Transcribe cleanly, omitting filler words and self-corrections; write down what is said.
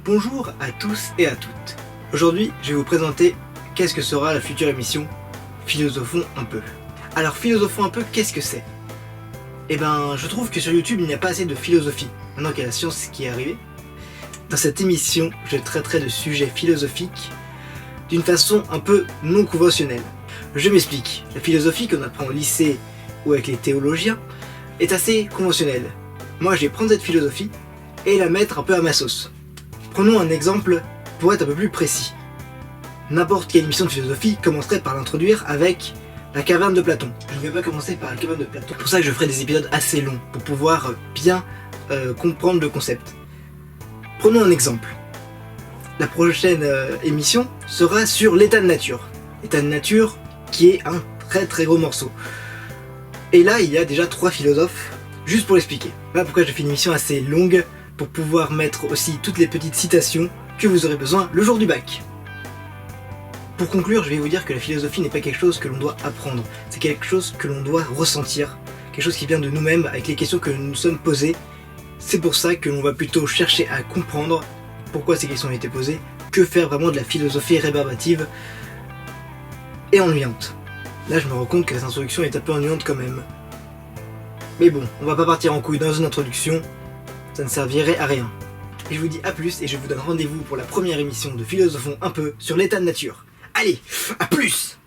Bonjour à tous et à toutes. Aujourd'hui, je vais vous présenter qu'est-ce que sera la future émission Philosophons un peu. Alors, Philosophons un peu, qu'est-ce que c'est? Eh ben, je trouve que sur YouTube, il n'y a pas assez de philosophie, maintenant qu'il y a la science qui est arrivée. Dans cette émission, je traiterai de sujets philosophiques d'une façon un peu non conventionnelle. Je m'explique. La philosophie qu'on apprend au lycée ou avec les théologiens est assez conventionnelle. Moi, je vais prendre cette philosophie et la mettre un peu à ma sauce. Prenons un exemple pour être un peu plus précis. N'importe quelle émission de philosophie commencerait par l'introduire avec la caverne de Platon. Je ne vais pas commencer par la caverne de Platon. C'est pour ça que je ferai des épisodes assez longs, pour pouvoir bien comprendre le concept. Prenons un exemple. La prochaine émission sera sur l'état de nature. L'état de nature qui est un très gros morceau. Et là, il y a déjà 3 philosophes, juste pour l'expliquer. Voilà pourquoi je fais une émission assez longue, pour pouvoir mettre aussi toutes les petites citations que vous aurez besoin le jour du bac. Pour conclure, je vais vous dire que la philosophie n'est pas quelque chose que l'on doit apprendre, c'est quelque chose que l'on doit ressentir, quelque chose qui vient de nous-mêmes avec les questions que nous nous sommes posées. C'est pour ça que l'on va plutôt chercher à comprendre pourquoi ces questions ont été posées, que faire vraiment de la philosophie rébarbative et ennuyante. Là, je me rends compte que cette introduction est un peu ennuyante quand même. Mais bon, on va pas partir en couille dans une introduction, ça ne servirait à rien. Et je vous dis à plus et je vous donne rendez-vous pour la première émission de Philosophons un peu sur l'état de nature. Allez, à plus!